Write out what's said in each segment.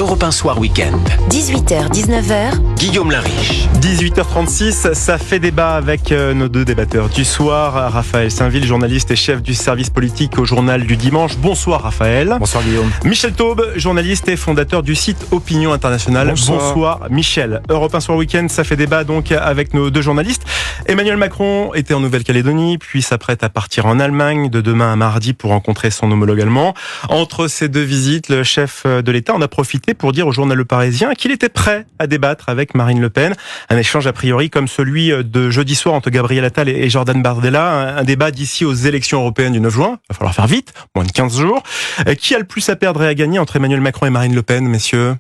Europe 1 Soir Week-end. 18h-19h. Guillaume Lariche. 18h36, ça fait débat avec nos deux débatteurs du soir. Raphaël Saint-Ville, journaliste et chef du service politique au Journal du Dimanche. Bonsoir Raphaël. Bonsoir Guillaume. Michel Taube, journaliste et fondateur du site Opinion Internationale. Bonsoir Michel. Europe 1 Soir Week-end, ça fait débat donc avec nos deux journalistes. Emmanuel Macron était en Nouvelle-Calédonie, puis s'apprête à partir en Allemagne de demain à mardi pour rencontrer son homologue allemand. Entre ces deux visites, le chef de l'État en a profité pour dire au journal Le Parisien qu'il était prêt à débattre avec Marine Le Pen. Un échange a priori comme celui de jeudi soir entre Gabriel Attal et Jordan Bardella. Un débat d'ici aux élections européennes du 9 juin. Il va falloir faire vite, moins de 15 jours. Qui a le plus à perdre et à gagner entre Emmanuel Macron et Marine Le Pen, messieurs ?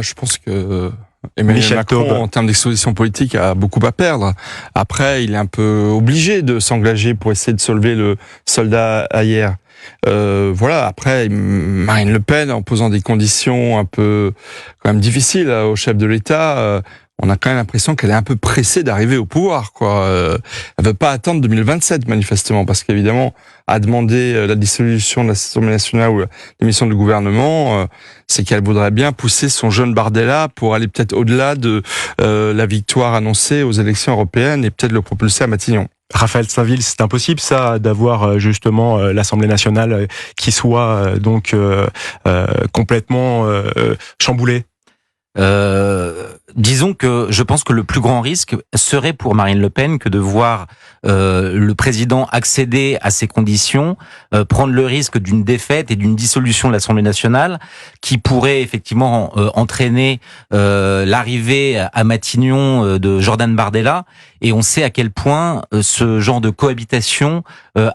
Je pense que Emmanuel Michel Macron, Taube, en termes d'exposition politique, a beaucoup à perdre. Après, il est un peu obligé de s'engager pour essayer de sauver le soldat hier. Après, Marine Le Pen, en posant des conditions un peu quand même difficiles au chef de l'État, on a quand même l'impression qu'elle est un peu pressée d'arriver au pouvoir, quoi. Elle veut pas attendre 2027, manifestement, parce qu'évidemment, à demander la dissolution de l'Assemblée nationale ou la démission du gouvernement, c'est qu'elle voudrait bien pousser son jeune Bardella pour aller peut-être au-delà de la victoire annoncée aux élections européennes et peut-être le propulser à Matignon. Raphaël Saint-Ville, c'est impossible ça d'avoir justement l'Assemblée nationale qui soit complètement chamboulée. Disons que je pense que le plus grand risque serait pour Marine Le Pen que de voir le président accéder à ces conditions, prendre le risque d'une défaite et d'une dissolution de l'Assemblée nationale qui pourrait effectivement entraîner l'arrivée à Matignon de Jordan Bardella. Et on sait à quel point ce genre de cohabitation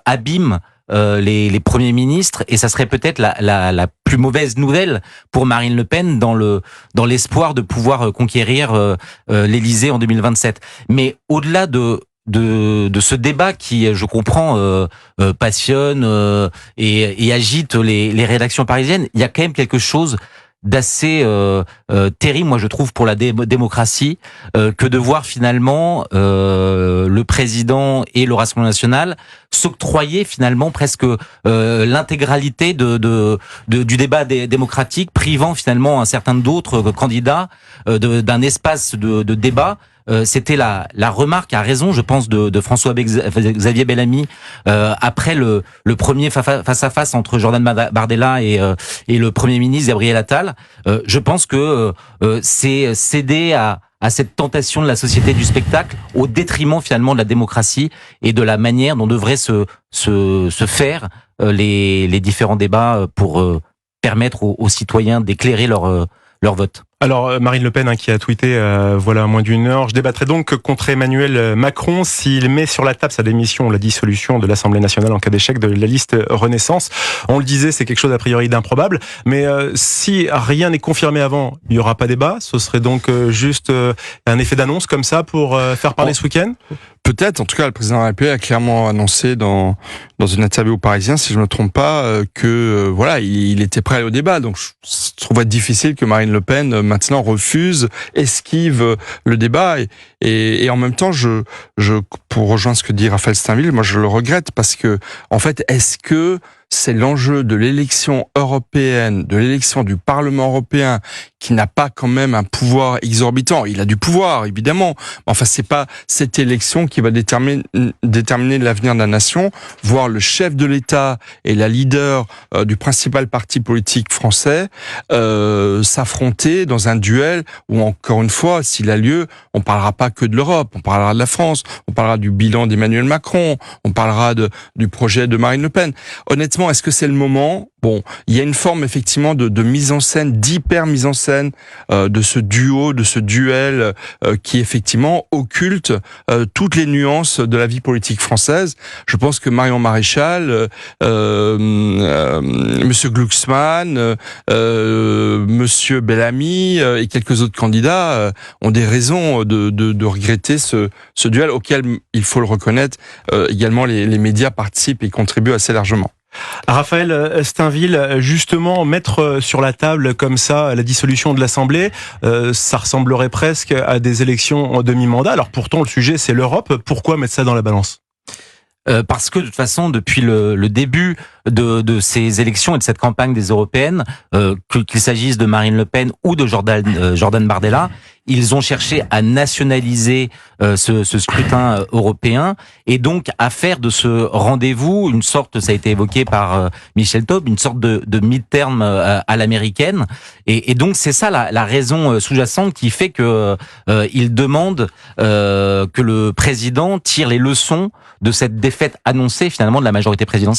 abîme les premiers ministres, et ça serait peut-être la plus mauvaise nouvelle pour Marine Le Pen dans l'espoir de pouvoir conquérir l'Élysée en 2027. Mais au-delà de ce débat qui, je comprends, passionne et agite les rédactions parisiennes, il y a quand même quelque chose d'assez terrible, moi je trouve, pour la démocratie, que de voir finalement le président et le Rassemblement national s'octroyer finalement presque l'intégralité du débat démocratique, privant finalement un certain d'autres candidats d'un espace de débat. C'était la remarque à raison, je pense, de François-Xavier Bellamy après le premier face à face entre Jordan Bardella et le Premier ministre Gabriel Attal. Je pense que c'est céder à cette tentation de la société du spectacle au détriment finalement de la démocratie et de la manière dont devraient se faire les différents débats pour permettre aux citoyens d'éclairer leur vote. Alors Marine Le Pen qui a tweeté voilà moins d'une heure: je débattrai donc contre Emmanuel Macron s'il met sur la table sa démission ou la dissolution de l'Assemblée nationale en cas d'échec de la liste Renaissance. On le disait, c'est quelque chose a priori d'improbable, mais si rien n'est confirmé avant, il y aura pas débat. Ce serait donc juste un effet d'annonce comme ça pour faire parler ce week-end. Peut-être, en tout cas, le président de la République a clairement annoncé dans une interview au Parisien, si je ne me trompe pas, que il était prêt à aller au débat. Donc, je trouve difficile que Marine Le Pen maintenant refuse, esquive le débat. Et en même temps, pour rejoindre ce que dit Raphaël Saint-Ville, moi je le regrette parce que, en fait, est-ce que c'est l'enjeu de l'élection européenne, de l'élection du Parlement européen, qui n'a pas quand même un pouvoir exorbitant? Il a du pouvoir, évidemment. Mais enfin, c'est pas cette élection qui va déterminer l'avenir de la nation. Voir le chef de l'État et la leader du principal parti politique français s'affronter dans un duel où, encore une fois, s'il a lieu, on parlera pas que de l'Europe, on parlera de la France, on parlera du bilan d'Emmanuel Macron, on parlera du projet de Marine Le Pen. Honnêtement, est-ce que c'est le moment? Bon, il y a une forme effectivement de mise en scène, d'hyper mise en scène de ce duo, de ce duel qui effectivement occulte toutes les nuances de la vie politique française. Je pense que Marion Maréchal, Monsieur Glucksmann, Monsieur Bellamy et quelques autres candidats ont des raisons de regretter ce duel auquel, il faut le reconnaître, également les médias participent et contribuent assez largement. Raphaël Stainville, justement, mettre sur la table comme ça la dissolution de l'Assemblée, ça ressemblerait presque à des élections en demi-mandat. Alors pourtant, le sujet, c'est l'Europe. Pourquoi mettre ça dans la balance ? Parce que de toute façon, depuis le début de ces élections et de cette campagne des européennes, qu'il s'agisse de Marine Le Pen ou de Jordan Bardella, ils ont cherché à nationaliser ce scrutin européen et donc à faire de ce rendez-vous une sorte, ça a été évoqué par Michel Taube, une sorte de midterm à l'américaine. Et donc c'est ça la raison sous-jacente qui fait que ils demandent que le président tire les leçons de cette défaite annoncée finalement de la majorité présidentielle.